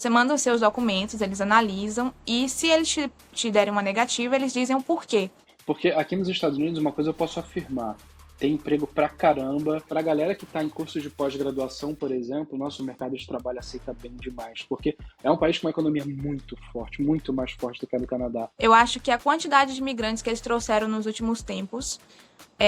Você manda os seus documentos, eles analisam, e se eles te derem uma negativa, eles dizem o porquê. Porque aqui nos Estados Unidos, uma coisa eu posso afirmar, tem emprego pra caramba. Pra galera que tá em cursos de pós-graduação, por exemplo, o nosso mercado de trabalho aceita bem demais, porque é um país com uma economia muito forte, muito mais forte do que a do Canadá. Eu acho que a quantidade de imigrantes que eles trouxeram nos últimos tempos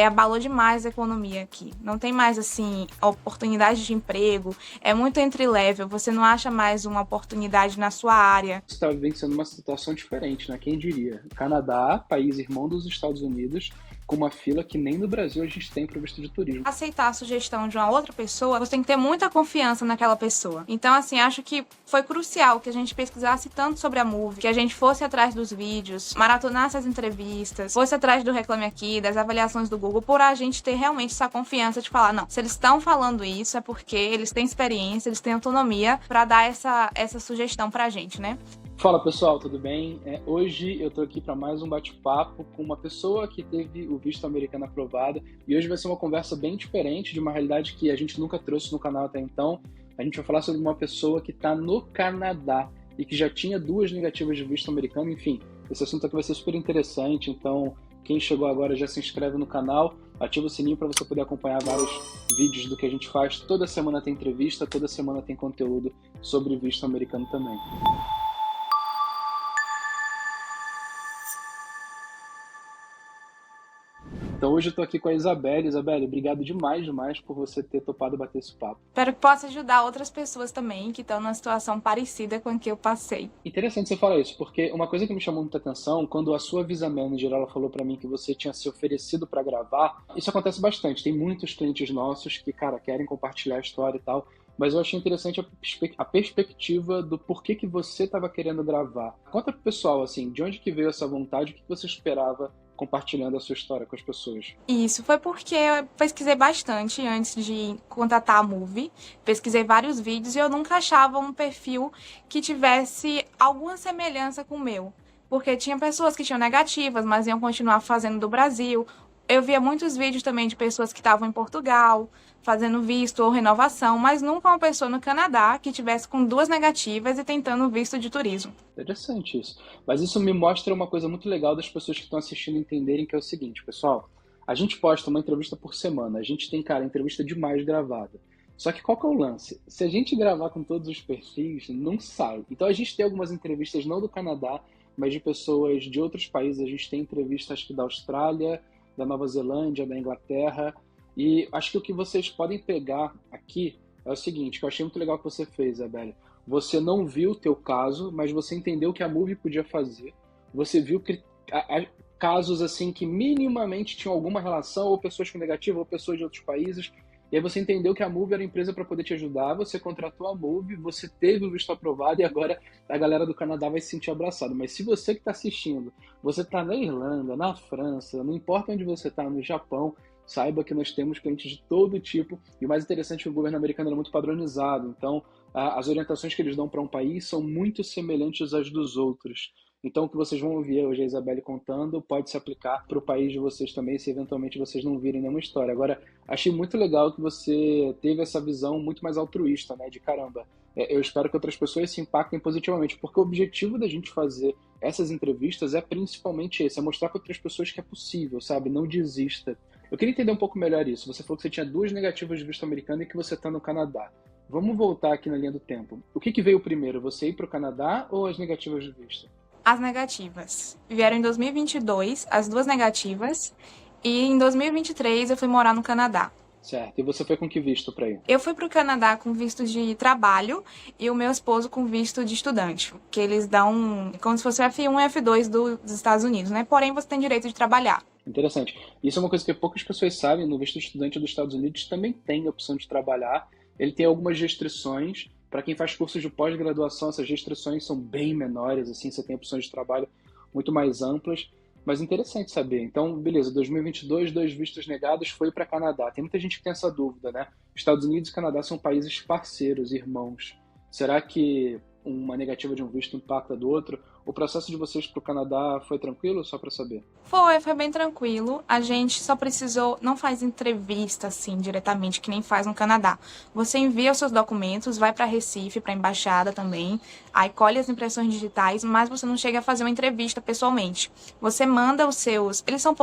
abalou demais a economia aqui. Não tem mais, assim, oportunidade de emprego, é muito entry-level, você não acha mais uma oportunidade na sua área. Você está vivenciando uma situação diferente, né? Quem diria? Canadá, país irmão dos Estados Unidos, com uma fila que nem no Brasil a gente tem para visto de turismo. Aceitar a sugestão de uma outra pessoa, você tem que ter muita confiança naquela pessoa. Então, assim, acho que foi crucial que a gente pesquisasse tanto sobre a Move, que a gente fosse atrás dos vídeos, maratonasse as entrevistas, fosse atrás do Reclame Aqui, das avaliações do Google, por a gente ter realmente essa confiança de falar, não, se eles estão falando isso é porque eles têm experiência, eles têm autonomia para dar essa sugestão pra gente, né? Fala pessoal, tudo bem? Hoje eu tô aqui para mais um bate-papo com uma pessoa que teve o visto americano aprovado, e hoje vai ser uma conversa bem diferente de uma realidade que a gente nunca trouxe no canal até então. A gente vai falar sobre uma pessoa que está no Canadá e que já tinha 2 negativas de visto americano. Enfim, esse assunto aqui vai ser super interessante, então quem chegou agora já se inscreve no canal, ativa o sininho para você poder acompanhar vários vídeos do que a gente faz. Toda semana tem entrevista, toda semana tem conteúdo sobre visto americano também. Então hoje eu tô aqui com a Isabelle. Isabelle, obrigado demais por você ter topado bater esse papo. Espero que possa ajudar outras pessoas também que estão numa situação parecida com a que eu passei. Interessante você falar isso, porque uma coisa que me chamou muita atenção, quando a sua visa manager ela falou pra mim que você tinha se oferecido pra gravar, isso acontece bastante. Tem muitos clientes nossos que, cara, querem compartilhar a história e tal, mas eu achei interessante a perspectiva do porquê que você estava querendo gravar. Conta pro pessoal, assim, de onde que veio essa vontade, o que você esperava compartilhando a sua história com as pessoas? Isso foi porque eu pesquisei bastante antes de contatar a Move, pesquisei vários vídeos e eu nunca achava um perfil que tivesse alguma semelhança com o meu. Porque tinha pessoas que tinham negativas, mas iam continuar fazendo do Brasil. Eu via muitos vídeos também de pessoas que estavam em Portugal, fazendo visto ou renovação, mas nunca uma pessoa no Canadá que tivesse com 2 negativas e tentando visto de turismo. Interessante isso. Mas isso me mostra uma coisa muito legal das pessoas que estão assistindo entenderem, que é o seguinte, pessoal. A gente posta uma entrevista por semana. A gente tem, cara, entrevista demais gravada. Só que qual que é o lance? Se a gente gravar com todos os perfis, não sai. Então a gente tem algumas entrevistas não do Canadá, mas de pessoas de outros países. A gente tem entrevistas da Austrália, da Nova Zelândia, da Inglaterra. E acho que o que vocês podem pegar aqui é o seguinte, que eu achei muito legal que você fez, Isabelle. Você não viu o teu caso, mas você entendeu o que a Move podia fazer. Você viu que casos assim que minimamente tinham alguma relação, ou pessoas com negativa, ou pessoas de outros países. E aí você entendeu que a Move era a empresa para poder te ajudar, você contratou a Move, você teve o visto aprovado e agora a galera do Canadá vai se sentir abraçada. Mas se você que está assistindo, você está na Irlanda, na França, não importa onde você está, no Japão, saiba que nós temos clientes de todo tipo. E o mais interessante é que o governo americano é muito padronizado. Então, as orientações que eles dão para um país são muito semelhantes às dos outros. Então, o que vocês vão ouvir hoje a Isabelle contando pode se aplicar para o país de vocês também, se eventualmente vocês não virem nenhuma história. Agora, achei muito legal que você teve essa visão muito mais altruísta, né? De caramba, eu espero que outras pessoas se impactem positivamente, porque o objetivo da gente fazer essas entrevistas é principalmente esse, é mostrar para outras pessoas que é possível, sabe? Não desista. Eu queria entender um pouco melhor isso. Você falou que você tinha 2 negativas de visto americano e que você está no Canadá. Vamos voltar aqui na linha do tempo. O que veio primeiro, você ir para o Canadá ou as negativas de visto? As negativas. Vieram em 2022, as 2 negativas, e em 2023 eu fui morar no Canadá. Certo. E você foi com que visto para ir? Eu fui para o Canadá com visto de trabalho e o meu esposo com visto de estudante, que eles dão como se fosse o F1 e F2 dos Estados Unidos, né? Porém, você tem direito de trabalhar. Interessante. Isso é uma coisa que poucas pessoas sabem. No visto de estudante dos Estados Unidos também tem a opção de trabalhar. Ele tem algumas restrições. Para quem faz cursos de pós-graduação, essas restrições são bem menores, assim, você tem opções de trabalho muito mais amplas, mas interessante saber. Então, beleza, 2022, 2 vistos negados, foi para Canadá. Tem muita gente que tem essa dúvida, né? Estados Unidos e Canadá são países parceiros, irmãos. Será que uma negativa de um visto impacta do outro. O processo de vocês para o Canadá foi tranquilo, só para saber? Foi bem tranquilo. A gente só precisou, não faz entrevista assim diretamente, que nem faz no Canadá. Você envia os seus documentos, vai para Recife, para a embaixada também, aí colhe as impressões digitais, mas você não chega a fazer uma entrevista pessoalmente. Você manda os seus, eles são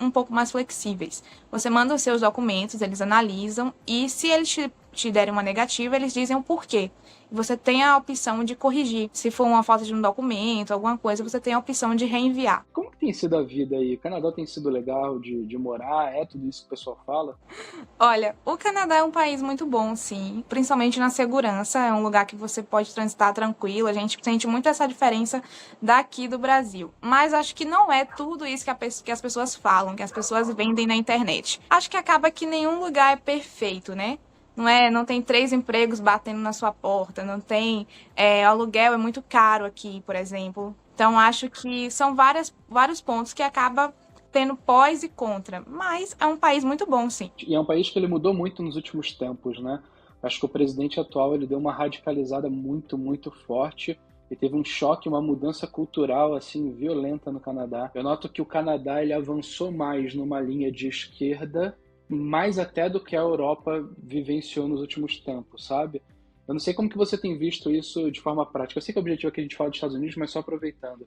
um pouco mais flexíveis. Você manda os seus documentos, eles analisam e se eles te derem uma negativa, eles dizem o porquê. Você tem a opção de corrigir. Se for uma falta de um documento, alguma coisa, você tem a opção de reenviar. Como que tem sido a vida aí? O Canadá tem sido legal de morar? É tudo isso que o pessoal fala? Olha, o Canadá é um país muito bom, sim, principalmente na segurança. É um lugar que você pode transitar tranquilo. A gente sente muito essa diferença daqui do Brasil. Mas acho que não é tudo isso que as pessoas falam, que as pessoas vendem na internet. Acho que acaba que nenhum lugar é perfeito, né? Não tem 3 empregos batendo na sua porta, não tem, aluguel é muito caro aqui, por exemplo. Então, acho que são vários pontos que acaba tendo pós e contra, mas é um país muito bom, sim. E é um país que ele mudou muito nos últimos tempos, né? Acho que o presidente atual ele deu uma radicalizada muito, muito forte e teve um choque, uma mudança cultural assim violenta no Canadá. Eu noto que o Canadá ele avançou mais numa linha de esquerda, mais até do que a Europa vivenciou nos últimos tempos, sabe? Eu não sei como que você tem visto isso de forma prática. Eu sei que o objetivo aqui é a gente falar dos Estados Unidos, mas só aproveitando.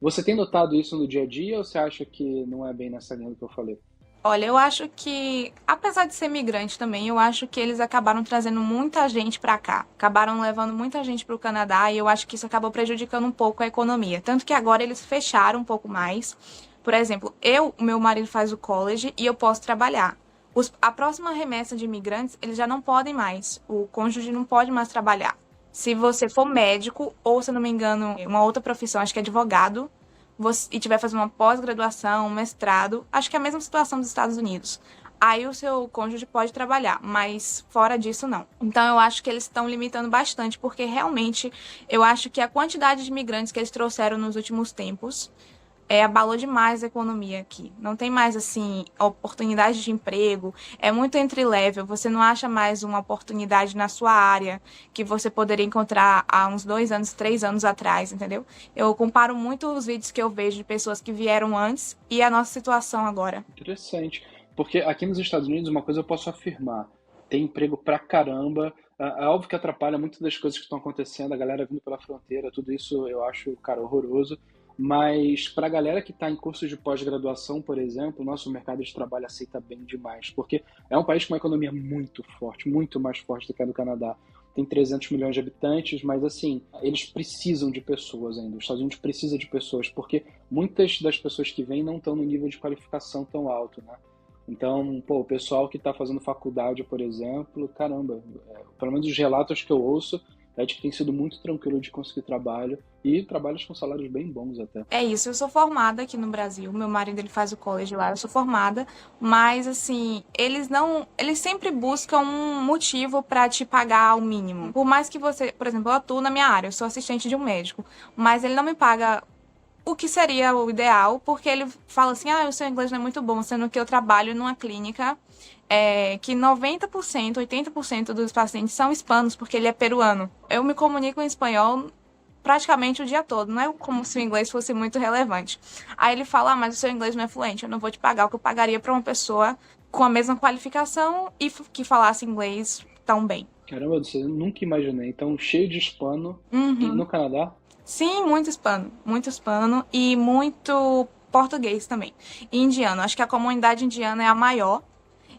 Você tem notado isso no dia a dia ou você acha que não é bem nessa linha que eu falei? Olha, eu acho que, apesar de ser migrante também, eu acho que eles acabaram trazendo muita gente para cá. Acabaram levando muita gente para o Canadá e eu acho que isso acabou prejudicando um pouco a economia. Tanto que agora eles fecharam um pouco mais. Por exemplo, o meu marido faz o college e eu posso trabalhar. A próxima remessa de imigrantes, eles já não podem mais. O cônjuge não pode mais trabalhar. Se você for médico, ou, se eu não me engano, uma outra profissão, acho que é advogado, e tiver fazendo uma pós-graduação, um mestrado, acho que é a mesma situação dos Estados Unidos. Aí o seu cônjuge pode trabalhar, mas fora disso não. Então eu acho que eles estão limitando bastante, porque realmente eu acho que a quantidade de imigrantes que eles trouxeram nos últimos tempos abalou demais a economia aqui. Não tem mais, assim, oportunidade de emprego. É muito entry-level. Você não acha mais uma oportunidade na sua área que você poderia encontrar há uns 2 anos, 3 anos atrás, entendeu? Eu comparo muito os vídeos que eu vejo de pessoas que vieram antes e a nossa situação agora. Interessante. Porque aqui nos Estados Unidos, uma coisa eu posso afirmar. Tem emprego pra caramba. É óbvio que atrapalha muitas das coisas que estão acontecendo. A galera vindo pela fronteira, tudo isso eu acho, cara, horroroso. Mas para a galera que está em cursos de pós-graduação, por exemplo, o nosso mercado de trabalho aceita bem demais, porque é um país com uma economia muito forte, muito mais forte do que a do Canadá. Tem 300 milhões de habitantes, mas assim, eles precisam de pessoas ainda. Os Estados Unidos precisa de pessoas, porque muitas das pessoas que vêm não estão no nível de qualificação tão alto, né? Então, pô, o pessoal que está fazendo faculdade, por exemplo, caramba, pelo menos os relatos que eu ouço, é de que tem sido muito tranquilo de conseguir trabalho e trabalhos com salários bem bons até. É isso, eu sou formada aqui no Brasil, meu marido ele faz o college lá, eu sou formada, mas assim, eles sempre buscam um motivo para te pagar o mínimo. Por mais que você, por exemplo, eu atuo na minha área, eu sou assistente de um médico, mas ele não me paga o que seria o ideal, porque ele fala assim, o seu inglês não é muito bom, sendo que eu trabalho numa clínica que 90%, 80% dos pacientes são hispanos, porque ele é peruano. Eu me comunico em espanhol praticamente o dia todo, não é como se o inglês fosse muito relevante. Aí ele fala, mas o seu inglês não é fluente, eu não vou te pagar o que eu pagaria para uma pessoa com a mesma qualificação e que falasse inglês tão bem. Caramba, eu nunca imaginei. Então, cheio de hispano. E no Canadá? Sim, muito hispano e muito português também. E indiano, acho que a comunidade indiana é a maior.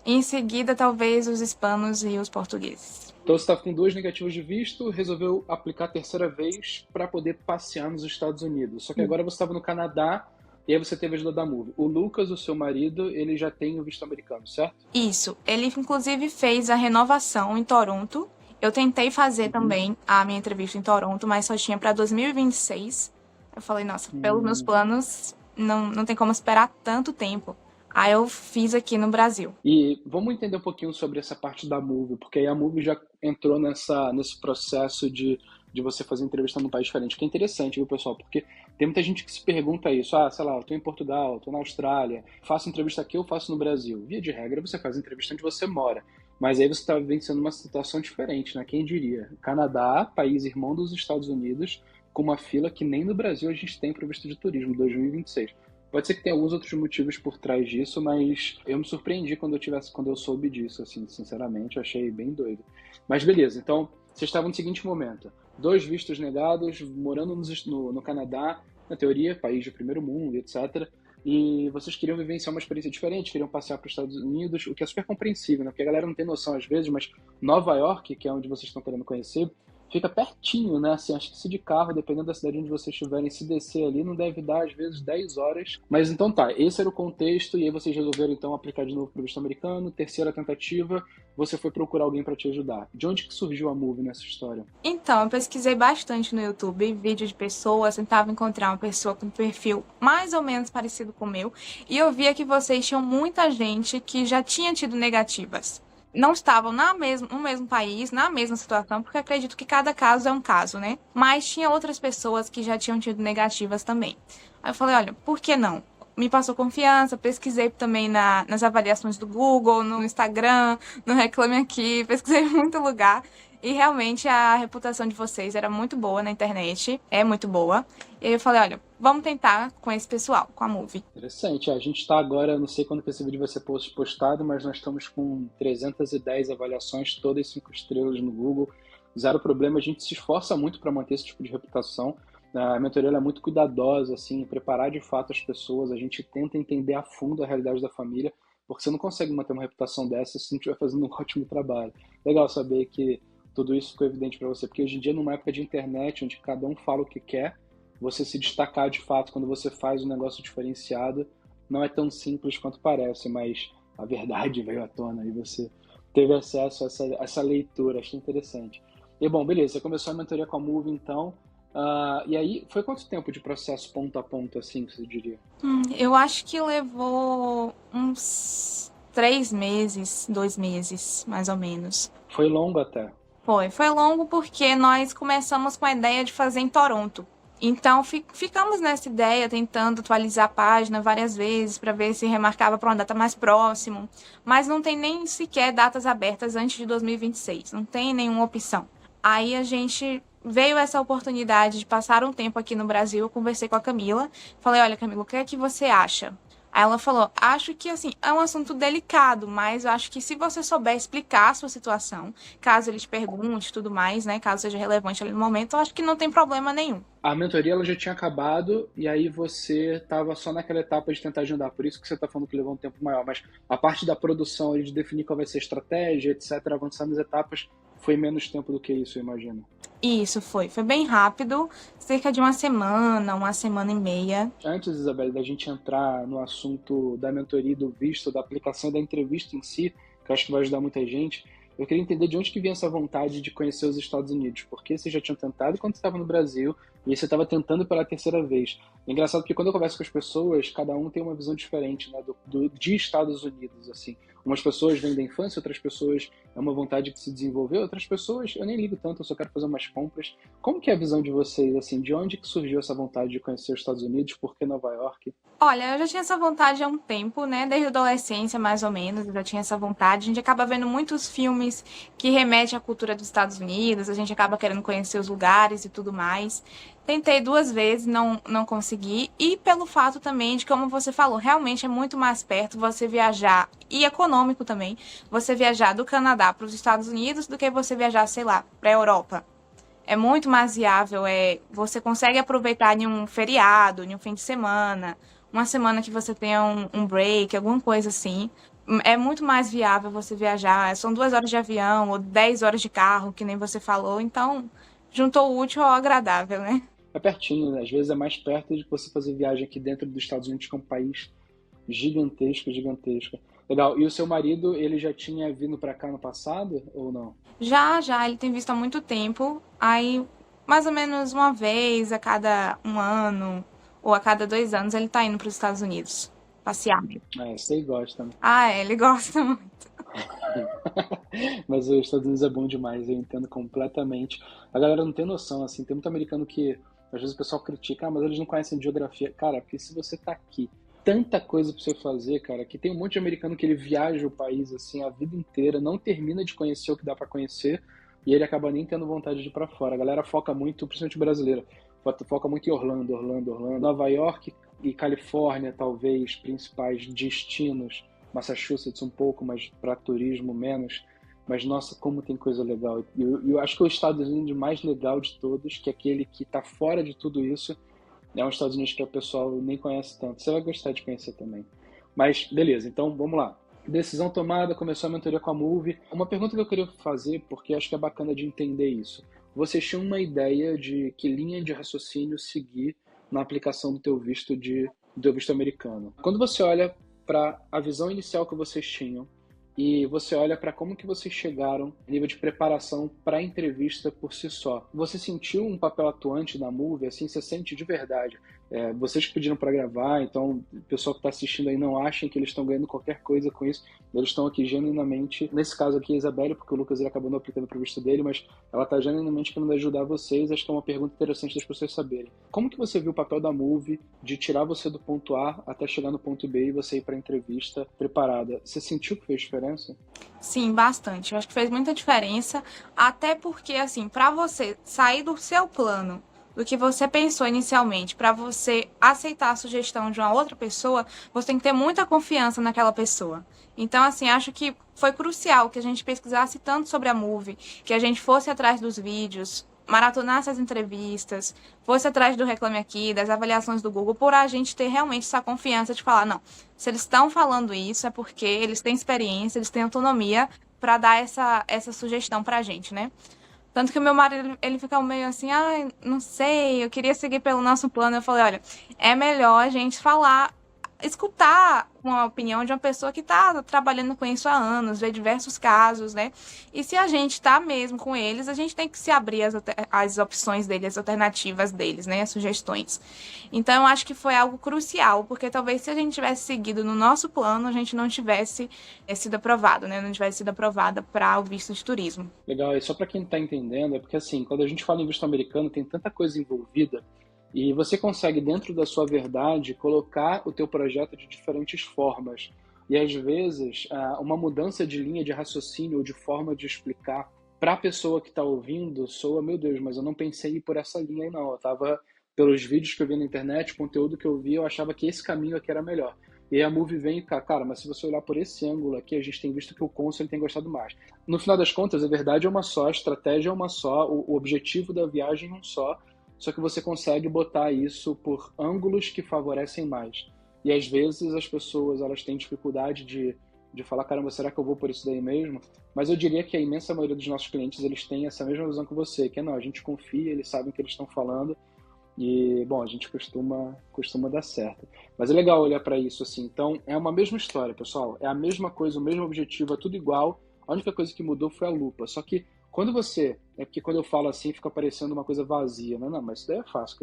Em seguida, talvez os hispanos e os portugueses. Então você estava com 2 negativas de visto, resolveu aplicar a terceira vez para poder passear nos Estados Unidos. Só que agora você estava no Canadá e aí você teve a ajuda da Move. O Lucas, o seu marido, ele já tem o visto americano, certo? Isso. Ele, inclusive, fez a renovação em Toronto. Eu tentei fazer também a minha entrevista em Toronto, mas só tinha para 2026. Eu falei, nossa, pelos meus planos, não tem como esperar tanto tempo. Aí eu fiz aqui no Brasil. E vamos entender um pouquinho sobre essa parte da Move, porque aí a Move já entrou nesse processo de você fazer entrevista num país diferente, que é interessante, viu, pessoal? Porque tem muita gente que se pergunta isso, sei lá, eu tô em Portugal, tô na Austrália, faço entrevista aqui ou faço no Brasil? Via de regra, você faz entrevista onde você mora. Mas aí você está vivenciando uma situação diferente, né? Quem diria? Canadá, país irmão dos Estados Unidos, com uma fila que nem no Brasil a gente tem para visto de turismo 2026. Pode ser que tenha alguns outros motivos por trás disso, mas eu me surpreendi quando eu soube disso, assim, sinceramente, eu achei bem doido. Mas beleza, então vocês estavam no seguinte momento: 2 vistos negados, morando no Canadá, na teoria, país de primeiro mundo, etc. E vocês queriam vivenciar uma experiência diferente, queriam passear para os Estados Unidos, o que é super compreensível, né? Porque a galera não tem noção às vezes, mas Nova York, que é onde vocês estão querendo conhecer, fica pertinho, né? Assim, acho que se de carro, dependendo da cidade onde vocês estiverem, se descer ali, não deve dar, às vezes, 10 horas. Mas então tá, esse era o contexto, e aí vocês resolveram, então, aplicar de novo para o visto americano. Terceira tentativa, você foi procurar alguém para te ajudar. De onde que surgiu a Move nessa história? Então, eu pesquisei bastante no YouTube, vídeo de pessoas, tentava encontrar uma pessoa com um perfil mais ou menos parecido com o meu, e eu via que vocês tinham muita gente que já tinha tido negativas. Não estavam no mesmo país, na mesma situação, porque acredito que cada caso é um caso, né? Mas tinha outras pessoas que já tinham tido negativas também. Aí eu falei, olha, por que não? Me passou confiança, pesquisei também nas avaliações do Google, no Instagram, no Reclame Aqui, pesquisei em muito lugar. E realmente a reputação de vocês era muito boa na internet, é muito boa. E aí eu falei, olha, vamos tentar com esse pessoal, com a Move. Interessante. A gente está agora, não sei quando que esse vídeo vai ser postado, mas nós estamos com 310 avaliações, todas 5 estrelas no Google. Zero problema, a gente se esforça muito para manter esse tipo de reputação. A mentoria ela é muito cuidadosa, assim, em preparar de fato as pessoas. A gente tenta entender a fundo a realidade da família, porque você não consegue manter uma reputação dessa se não estiver fazendo um ótimo trabalho. Legal saber que tudo isso ficou evidente para você, porque hoje em dia, numa época de internet, onde cada um fala o que quer, você se destacar de fato quando você faz um negócio diferenciado não é tão simples quanto parece, mas a verdade veio à tona e você teve acesso a essa leitura, achei interessante. E bom, beleza, você começou a mentoria com a Move então, e aí foi quanto tempo de processo ponto a ponto, assim, você diria? Eu acho que levou uns 3 meses, 2 meses, mais ou menos. Foi longo até. Foi longo porque nós começamos com a ideia de fazer em Toronto. Então, ficamos nessa ideia, tentando atualizar a página várias vezes para ver se remarcava para uma data mais próxima. Mas não tem nem sequer datas abertas antes de 2026, não tem nenhuma opção. Aí a gente veio essa oportunidade de passar um tempo aqui no Brasil, eu conversei com a Camila, falei, olha, Camila, o que é que você acha? Aí ela falou, acho que assim, é um assunto delicado, mas eu acho que se você souber explicar a sua situação, caso ele te pergunte e tudo mais, né, caso seja relevante ali no momento, eu acho que não tem problema nenhum. A mentoria ela já tinha acabado e aí você estava só naquela etapa de tentar agendar, por isso que você está falando que levou um tempo maior, mas a parte da produção, de definir qual vai ser a estratégia, etc., avançar nas etapas, foi menos tempo do que isso, eu imagino. Isso foi bem rápido, cerca de uma semana e meia. Antes, Isabela, da gente entrar no assunto da mentoria, do visto, da aplicação da entrevista em si, que eu acho que vai ajudar muita gente, eu queria entender de onde que vinha essa vontade de conhecer os Estados Unidos, porque você já tinha tentado quando estava no Brasil e você estava tentando pela terceira vez. É engraçado porque quando eu converso com as pessoas, cada um tem uma visão diferente, né, de Estados Unidos, assim. Umas pessoas vêm da infância, outras pessoas é uma vontade de se desenvolver, outras pessoas eu nem ligo tanto, eu só quero fazer umas compras. Como que é a visão de vocês, assim, de onde que surgiu essa vontade de conhecer os Estados Unidos, por que Nova York? Olha, eu já tinha essa vontade há um tempo, né? Desde a adolescência, mais ou menos, eu já tinha essa vontade. A gente acaba vendo muitos filmes que remetem à cultura dos Estados Unidos, a gente acaba querendo conhecer os lugares e tudo mais. Tentei 2 vezes, não consegui. E pelo fato também de, como você falou, realmente é muito mais perto você viajar, e econômico também, você viajar do Canadá para os Estados Unidos do que você viajar, sei lá, para a Europa. É muito mais viável, você consegue aproveitar em um feriado, em um fim de semana, uma semana que você tenha um break, alguma coisa assim. É muito mais viável você viajar. São 2 horas de avião ou 10 horas de carro, que nem você falou. Então, juntou o útil ao agradável, né? É pertinho, né? Às vezes é mais perto de você fazer viagem aqui dentro dos Estados Unidos, que é um país gigantesco, gigantesco. Legal. E o seu marido, ele já tinha vindo para cá no passado ou não? Já, ele tem visto há muito tempo. Aí, mais ou menos uma vez a cada um ano ou a cada 2 anos, ele tá indo para os Estados Unidos passear. Você gosta, né? Ah, ele gosta muito. Mas os Estados Unidos é bom demais, eu entendo completamente. A galera não tem noção, assim, tem muito americano que às vezes o pessoal critica, mas eles não conhecem geografia. Cara, porque se você tá aqui tanta coisa para você fazer, cara, que tem um monte de americano que ele viaja o país assim a vida inteira, não termina de conhecer o que dá para conhecer e ele acaba nem tendo vontade de ir para fora. A galera foca muito, principalmente brasileira, foca muito em Orlando, Orlando, Orlando, Nova York e Califórnia, talvez, principais destinos, Massachusetts um pouco, mas para turismo menos. Mas nossa, como tem coisa legal. Eu acho que o Estados Unidos mais legal de todos, que é aquele que está fora de tudo isso, é um Estados Unidos que o pessoal nem conhece tanto. Você vai gostar de conhecer também. Mas, beleza, então vamos lá. Decisão tomada, começou a mentoria com a Move. Uma pergunta que eu queria fazer, porque acho que é bacana de entender isso. Você tinha uma ideia de que linha de raciocínio seguir na aplicação do teu visto americano. Quando você olha para a visão inicial que vocês tinham e você olha para como que vocês chegaram a nível de preparação para a entrevista por si só. Você sentiu um papel atuante na Move? Assim, você sente de verdade? Vocês que pediram para gravar, então o pessoal que está assistindo aí não achem que eles estão ganhando qualquer coisa com isso. Eles estão aqui genuinamente, nesse caso aqui a Isabelle, porque o Lucas ele acabou não aplicando para o visto dele, mas ela está genuinamente querendo ajudar vocês. Acho que é uma pergunta interessante das pessoas saberem. Como que você viu o papel da Move de tirar você do ponto A até chegar no ponto B e você ir para a entrevista preparada? Você sentiu que fez diferença? Sim, bastante. Eu acho que fez muita diferença, até porque, assim, para você sair do seu plano, do que você pensou inicialmente, para você aceitar a sugestão de uma outra pessoa, você tem que ter muita confiança naquela pessoa. Então, assim, acho que foi crucial que a gente pesquisasse tanto sobre a Move, que a gente fosse atrás dos vídeos, maratonasse as entrevistas, fosse atrás do Reclame Aqui, das avaliações do Google, por a gente ter realmente essa confiança de falar, não, se eles estão falando isso é porque eles têm experiência, eles têm autonomia para dar essa sugestão para a gente, né? Tanto que o meu marido, ele fica meio assim, ai, não sei, eu queria seguir pelo nosso plano. Eu falei, olha, é melhor a gente falar, escutar uma opinião de uma pessoa que está trabalhando com isso há anos, vê diversos casos, né? E se a gente está mesmo com eles, a gente tem que se abrir as opções deles, as alternativas deles, né? As sugestões. Então, eu acho que foi algo crucial, porque talvez se a gente tivesse seguido no nosso plano, a gente não tivesse sido aprovado, né? Não tivesse sido aprovada para o visto de turismo. Legal, e só para quem está entendendo, é porque assim, quando a gente fala em visto americano, tem tanta coisa envolvida e você consegue, dentro da sua verdade, colocar o teu projeto de diferentes formas. E às vezes, uma mudança de linha de raciocínio ou de forma de explicar para a pessoa que está ouvindo soa, meu Deus, mas eu não pensei em ir por essa linha aí não. Eu estava, pelos vídeos que eu vi na internet, conteúdo que eu vi, eu achava que esse caminho aqui era melhor. E aí a Move vem e cá, cara, mas se você olhar por esse ângulo aqui, a gente tem visto que o Consul tem gostado mais. No final das contas, a verdade é uma só, a estratégia é uma só, o objetivo da viagem é um só que você consegue botar isso por ângulos que favorecem mais. E às vezes as pessoas elas têm dificuldade de falar, caramba, será que eu vou por isso daí mesmo? Mas eu diria que a imensa maioria dos nossos clientes eles têm essa mesma visão que você, que é não, a gente confia, eles sabem o que eles estão falando e, bom, a gente costuma dar certo. Mas é legal olhar para isso assim. Então, é uma mesma história, pessoal. É a mesma coisa, o mesmo objetivo, é tudo igual. A única coisa que mudou foi a lupa. Só que quando você... É porque quando eu falo assim, fica parecendo uma coisa vazia, né? Não, mas isso daí é fácil.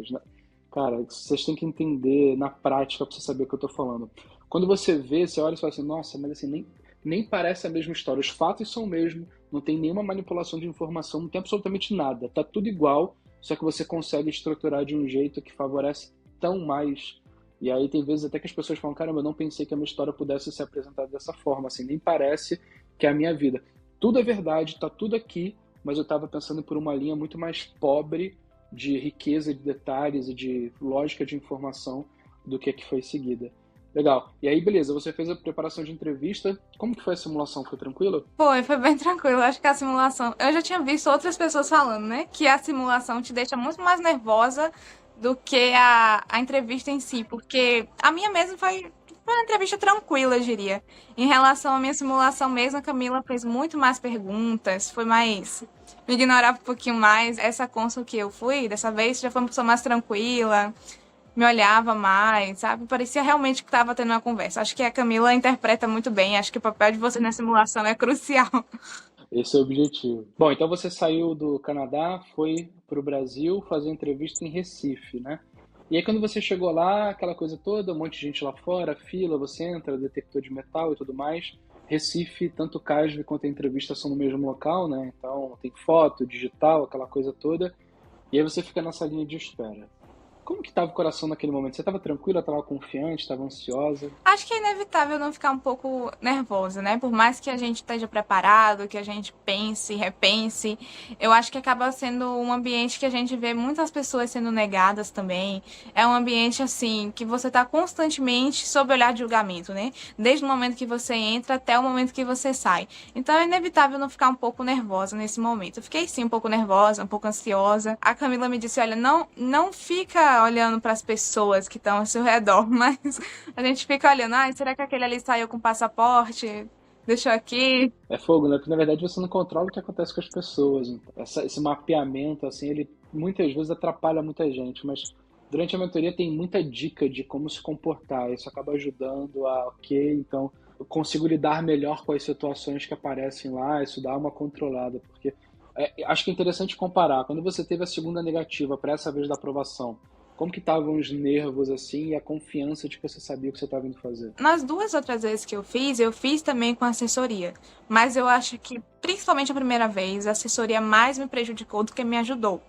Cara, vocês têm que entender na prática para você saber o que eu tô falando. Quando você vê, você olha e fala assim, nossa, mas assim, nem parece a mesma história. Os fatos são o mesmo, não tem nenhuma manipulação de informação, não tem absolutamente nada. Tá tudo igual, só que você consegue estruturar de um jeito que favorece tão mais. E aí tem vezes até que as pessoas falam, caramba, eu não pensei que a minha história pudesse ser apresentada dessa forma, assim, nem parece que é a minha vida. Tudo é verdade, tá tudo aqui, mas eu estava pensando por uma linha muito mais pobre de riqueza de detalhes e de lógica de informação do que foi seguida. Legal. E aí, beleza, você fez a preparação de entrevista. Como que foi a simulação? Foi tranquilo? Foi bem tranquilo. Acho que a simulação. Eu já tinha visto outras pessoas falando, né? Que a simulação te deixa muito mais nervosa do que a entrevista em si. Porque a minha mesmo foi uma entrevista tranquila, eu diria. Em relação à minha simulação mesmo, a Camila fez muito mais perguntas, foi mais. Me ignorava um pouquinho mais. Essa cônsul que eu fui, dessa vez, já foi uma pessoa mais tranquila, me olhava mais, sabe? Parecia realmente que estava tendo uma conversa. Acho que a Camila interpreta muito bem. Acho que o papel de você na simulação é crucial. Esse é o objetivo. Bom, então você saiu do Canadá, foi para o Brasil fazer entrevista em Recife, né? E aí quando você chegou lá, aquela coisa toda, um monte de gente lá fora, fila, você entra, detector de metal e tudo mais. Recife, tanto o CASV quanto a entrevista são no mesmo local, né? Então tem foto, digital, aquela coisa toda. E aí você fica nessa linha de espera. Como que estava o coração naquele momento? Você estava tranquila, estava confiante, estava ansiosa? Acho que é inevitável não ficar um pouco nervosa, né? Por mais que a gente esteja preparado, que a gente pense, repense, eu acho que acaba sendo um ambiente que a gente vê muitas pessoas sendo negadas também. É um ambiente, assim, que você está constantemente sob olhar de julgamento, né? Desde o momento que você entra até o momento que você sai. Então é inevitável não ficar um pouco nervosa nesse momento. Eu fiquei, sim, um pouco nervosa, um pouco ansiosa. A Camila me disse, olha, não fica olhando para as pessoas que estão ao seu redor, mas a gente fica olhando, ai, será que aquele ali saiu com passaporte? Deixou aqui? É fogo, né? Porque na verdade você não controla o que acontece com as pessoas. Esse mapeamento, assim, ele muitas vezes atrapalha muita gente, mas durante a mentoria tem muita dica de como se comportar. Isso acaba ajudando a, ok, então eu consigo lidar melhor com as situações que aparecem lá, isso dá uma controlada, porque acho que é interessante comparar. Quando você teve a segunda negativa para essa vez da aprovação, como que estavam os nervos assim e a confiança de que você sabia o que você estava indo fazer? Nas duas outras vezes que eu fiz também com assessoria. Mas eu acho que, principalmente a primeira vez, a assessoria mais me prejudicou do que me ajudou.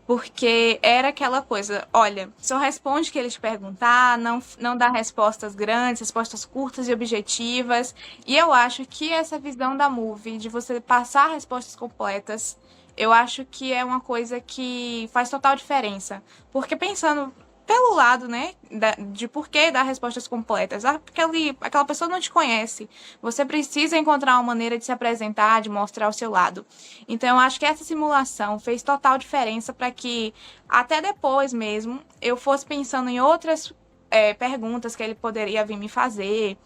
Porque era aquela coisa, olha, só responde o que ele te perguntar, não dá respostas grandes, respostas curtas e objetivas. E eu acho que essa visão da Move, de você passar respostas completas, eu acho que é uma coisa que faz total diferença. Porque pensando pelo lado, né, de por que dar respostas completas. Aquela pessoa não te conhece. Você precisa encontrar uma maneira de se apresentar, de mostrar o seu lado. Então, eu acho que essa simulação fez total diferença para que, até depois mesmo, eu fosse pensando em outras perguntas que ele poderia vir me fazer,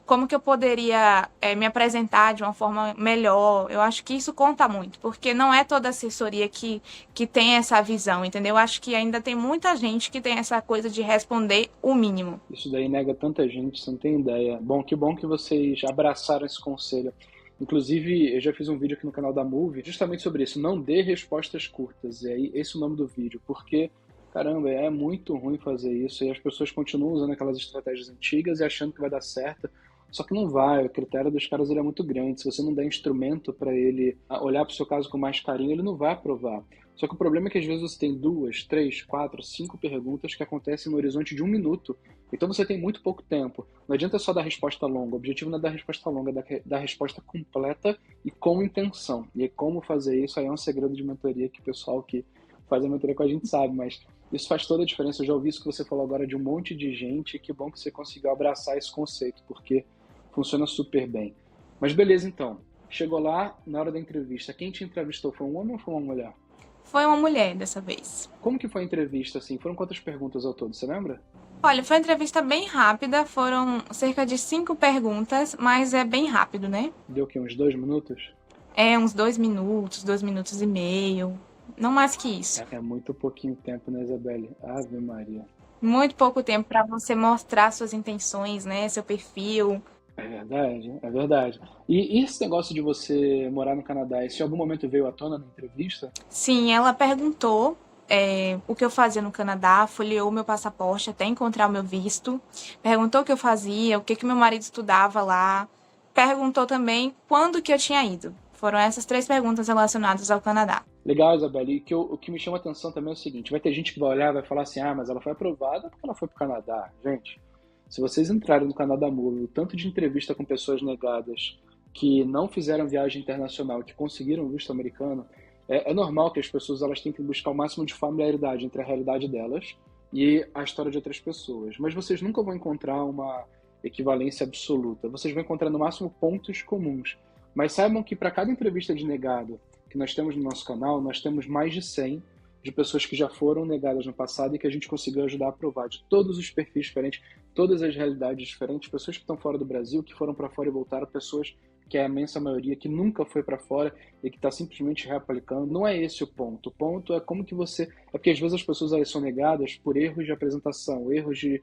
como que eu poderia me apresentar de uma forma melhor. Eu acho que isso conta muito, porque não é toda assessoria que tem essa visão, entendeu? Eu acho que ainda tem muita gente que tem essa coisa de responder o mínimo. Isso daí nega tanta gente, você não tem ideia. Bom, que bom que vocês abraçaram esse conselho. Inclusive, eu já fiz um vídeo aqui no canal da Move justamente sobre isso. Não dê respostas curtas. E aí, esse é o nome do vídeo. Porque, caramba, é muito ruim fazer isso. E as pessoas continuam usando aquelas estratégias antigas e achando que vai dar certo. Só que não vai. O critério dos caras ele é muito grande. Se você não der instrumento para ele olhar para o seu caso com mais carinho, ele não vai aprovar. Só que o problema é que às vezes você tem 2, 3, 4, 5 perguntas que acontecem no horizonte de 1 minuto. Então você tem muito pouco tempo. Não adianta só dar resposta longa. O objetivo não é dar resposta longa, é dar resposta completa e com intenção. E como fazer isso aí é um segredo de mentoria que o pessoal que faz a mentoria com a gente sabe, mas isso faz toda a diferença. Eu já ouvi isso que você falou agora de um monte de gente. Que bom que você conseguiu abraçar esse conceito, porque funciona super bem. Mas beleza, então. Chegou lá, na hora da entrevista. Quem te entrevistou foi um homem ou foi uma mulher? Foi uma mulher dessa vez. Como que foi a entrevista, assim? Foram quantas perguntas ao todo, você lembra? Olha, foi uma entrevista bem rápida, foram cerca de 5 perguntas, mas é bem rápido, né? Deu o quê? Uns 2 minutos? É uns 2 minutos e meio, não mais que isso. É muito pouquinho tempo, né, Isabelle? Ave Maria. Muito pouco tempo para você mostrar suas intenções, né? Seu perfil. É verdade, é verdade. E esse negócio de você morar no Canadá, isso em algum momento veio à tona na entrevista? Sim, ela perguntou o que eu fazia no Canadá, folheou meu passaporte até encontrar o meu visto, perguntou o que eu fazia, o que que meu marido estudava lá, perguntou também quando que eu tinha ido. Foram essas 3 perguntas relacionadas ao Canadá. Legal, Isabelle. E o que me chama a atenção também é o seguinte: vai ter gente que vai olhar e vai falar assim, mas ela foi aprovada porque ela foi para o Canadá. Gente, se vocês entrarem no Canadá Move, o tanto de entrevista com pessoas negadas que não fizeram viagem internacional, que conseguiram visto americano, é normal que as pessoas elas tentem buscar o máximo de familiaridade entre a realidade delas e a história de outras pessoas. Mas vocês nunca vão encontrar uma equivalência absoluta. Vocês vão encontrar no máximo pontos comuns. Mas saibam que para cada entrevista de negado que nós temos no nosso canal, nós temos mais de 100 de pessoas que já foram negadas no passado e que a gente conseguiu ajudar a aprovar, de todos os perfis diferentes, todas as realidades diferentes, pessoas que estão fora do Brasil, que foram para fora e voltaram, pessoas que é a imensa maioria que nunca foi para fora e que está simplesmente reaplicando. Não é esse o ponto. O ponto é como que você... É porque às vezes as pessoas elas são negadas por erros de apresentação, erros de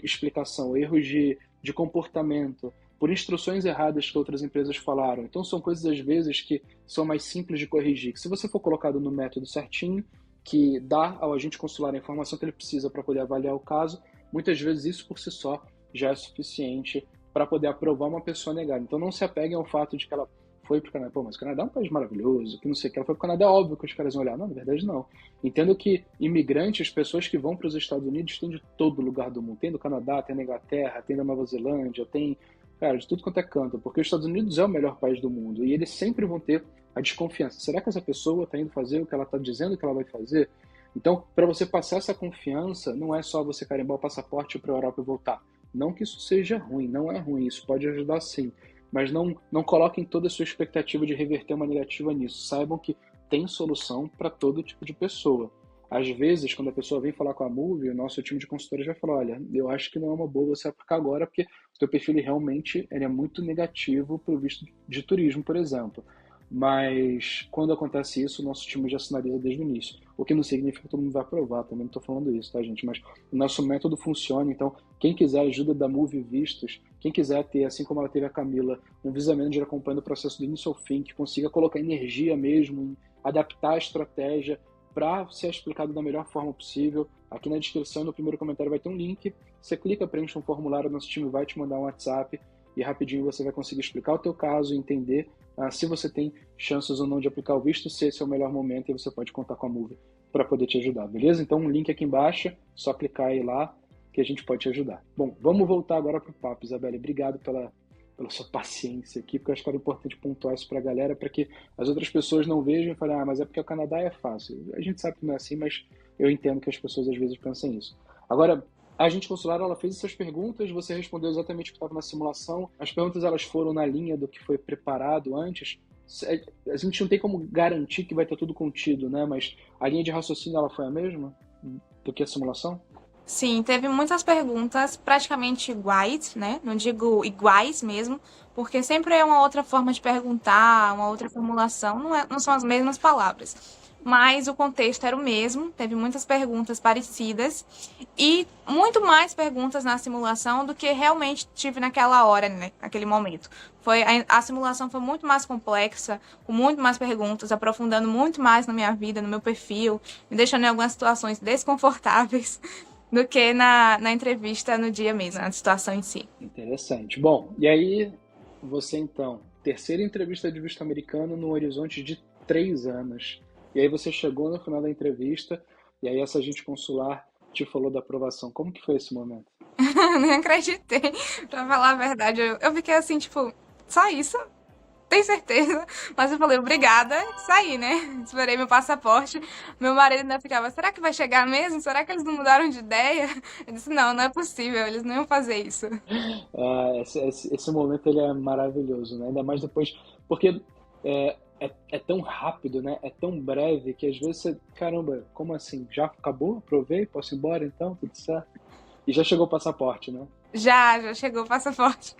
explicação, erros de comportamento, por instruções erradas que outras empresas falaram. Então são coisas às vezes que são mais simples de corrigir. Que se você for colocado no método certinho, que dá ao agente consular a informação que ele precisa para poder avaliar o caso, muitas vezes isso por si só já é suficiente para poder aprovar uma pessoa negada. Então não se apeguem ao fato de que ela foi pro Canadá, pô, mas o Canadá é um país maravilhoso, que não sei o que, ela foi pro Canadá, é óbvio que os caras vão olhar. Não, na verdade não. Entendo que imigrantes, pessoas que vão para os Estados Unidos, tem de todo lugar do mundo. Tem do Canadá, tem da Inglaterra, tem da Nova Zelândia, tem, cara, de tudo quanto é canto, porque os Estados Unidos é o melhor país do mundo e eles sempre vão ter a desconfiança. Será que essa pessoa está indo fazer o que ela está dizendo que ela vai fazer? Então, para você passar essa confiança, não é só você carimbar o passaporte para a Europa e voltar. Não que isso seja ruim, não é ruim, isso pode ajudar sim. Mas não coloquem toda a sua expectativa de reverter uma negativa nisso. Saibam que tem solução para todo tipo de pessoa. Às vezes, quando a pessoa vem falar com a Move, o nosso time de consultores vai falar, olha, eu acho que não é uma boa você aplicar agora, porque o teu perfil realmente ele é muito negativo para o visto de turismo, por exemplo. Mas quando acontece isso, o nosso time já sinaliza desde o início. O que não significa que todo mundo vai aprovar, também não estou falando isso, tá, gente? Mas o nosso método funciona, então quem quiser ajuda da Move Vistos, quem quiser ter, assim como ela teve a Camila, um Visa Manager acompanhando o processo do início ao fim, que consiga colocar energia mesmo, em adaptar a estratégia para ser explicado da melhor forma possível. Aqui na descrição, no primeiro comentário, vai ter um link. Você clica, preenche um formulário, nosso time vai te mandar um WhatsApp e rapidinho você vai conseguir explicar o teu caso, entender se você tem chances ou não de aplicar o visto, se esse é o melhor momento e você pode contar com a Move para poder te ajudar, beleza? Então, um link aqui embaixo, só clicar aí lá que a gente pode te ajudar. Bom, vamos voltar agora para o papo, Isabelle. Obrigado pela sua paciência aqui, porque eu acho que era importante pontuar isso para a galera, para que as outras pessoas não vejam e falem, mas é porque o Canadá é fácil. A gente sabe que não é assim, mas eu entendo que as pessoas às vezes pensam isso. Agora, a agente consular, ela fez essas perguntas, você respondeu exatamente o que estava na simulação. As perguntas, elas foram na linha do que foi preparado antes. A gente não tem como garantir que vai estar tudo contido, né? Mas a linha de raciocínio, ela foi a mesma do que a simulação? Sim, teve muitas perguntas praticamente iguais, né? Não digo iguais mesmo, porque sempre é uma outra forma de perguntar, uma outra formulação, não são as mesmas palavras. Mas o contexto era o mesmo, teve muitas perguntas parecidas e muito mais perguntas na simulação do que realmente tive naquela hora, né? Naquele momento. A simulação foi muito mais complexa, com muito mais perguntas, aprofundando muito mais na minha vida, no meu perfil, me deixando em algumas situações desconfortáveis do que na entrevista no dia mesmo, na situação em si. Interessante. Bom, e aí você então, terceira entrevista de visto americano no horizonte de 3 anos. E aí você chegou no final da entrevista e aí essa agente consular te falou da aprovação. Como que foi esse momento? Nem acreditei, pra falar a verdade. Eu fiquei assim, tipo, só isso? Tem certeza? Mas eu falei, obrigada, saí, né? Esperei meu passaporte. Meu marido ainda ficava, será que vai chegar mesmo? Será que eles não mudaram de ideia? Eu disse, não é possível, eles não iam fazer isso. Esse momento ele é maravilhoso, né? Ainda mais depois, porque é tão rápido, né? É tão breve que às vezes você, caramba, como assim? Já acabou? Aprovei? Posso ir embora então? Tudo certo? E já chegou o passaporte, né? Já chegou o passaporte.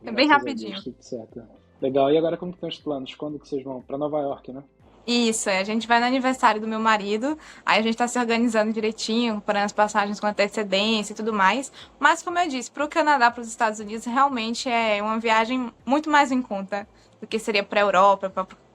É bem Graças a rapidinho. Deus, tudo certo. Legal. E agora como que estão os planos? Quando que vocês vão? Para Nova York, né? Isso, a gente vai no aniversário do meu marido, aí a gente tá se organizando direitinho, comprando as passagens com antecedência e tudo mais. Mas, como eu disse, pro Canadá, pros Estados Unidos, realmente é uma viagem muito mais em conta do que seria pra Europa,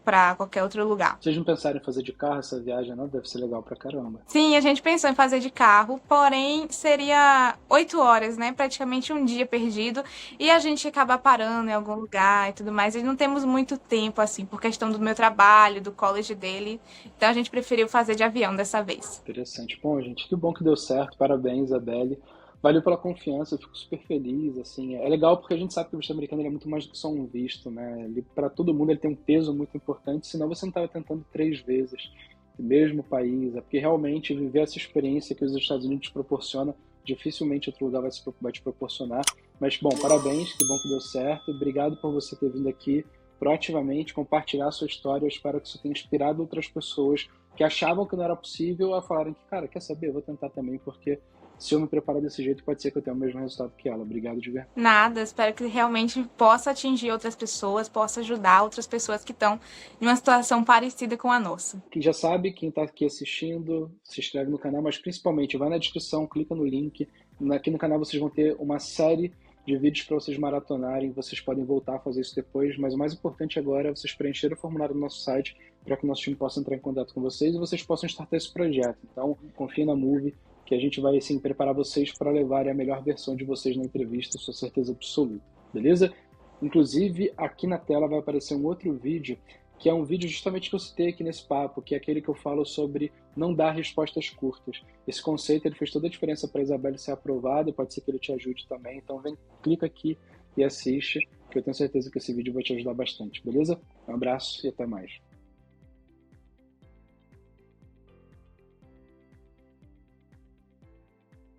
pra qualquer outro lugar. Vocês não pensaram em fazer de carro essa viagem, não? Deve ser legal pra caramba. Sim, a gente pensou em fazer de carro, porém seria 8 horas, né? Praticamente um dia perdido. E a gente acaba parando em algum lugar e tudo mais. E não temos muito tempo, assim, por questão do meu trabalho, do college dele. Então a gente preferiu fazer de avião dessa vez. Interessante. Bom, gente, que bom que deu certo. Parabéns, Isabelle. Valeu pela confiança, eu fico super feliz, assim. É legal porque a gente sabe que o visto americano ele é muito mais do que só um visto, né? Para todo mundo ele tem um peso muito importante, senão você não estava tentando 3 vezes no mesmo país. É porque realmente viver essa experiência que os Estados Unidos proporciona, dificilmente outro lugar vai te proporcionar. Mas, bom, parabéns, que bom que deu certo. Obrigado por você ter vindo aqui proativamente compartilhar a sua história. Eu espero que isso tenha inspirado outras pessoas que achavam que não era possível a falarem que, cara, quer saber? Eu vou tentar também, porque se eu me preparar desse jeito, pode ser que eu tenha o mesmo resultado que ela. Obrigado de verdade. Nada, espero que realmente possa atingir outras pessoas, possa ajudar outras pessoas que estão em uma situação parecida com a nossa. Quem já sabe, quem está aqui assistindo, se inscreve no canal, mas principalmente vai na descrição, clica no link. Aqui no canal vocês vão ter uma série de vídeos para vocês maratonarem, vocês podem voltar a fazer isso depois, mas o mais importante agora é vocês preencherem o formulário do nosso site para que o nosso time possa entrar em contato com vocês e vocês possam startar esse projeto. Então, confiem na Move, que a gente vai assim, preparar vocês para levarem a melhor versão de vocês na entrevista, sua certeza absoluta. Beleza? Inclusive, aqui na tela vai aparecer um outro vídeo, que é um vídeo justamente que eu citei aqui nesse papo, que é aquele que eu falo sobre não dar respostas curtas. Esse conceito ele fez toda a diferença para a Isabelle ser aprovada, e pode ser que ele te ajude também. Então vem, clica aqui e assiste, que eu tenho certeza que esse vídeo vai te ajudar bastante, beleza? Um abraço e até mais.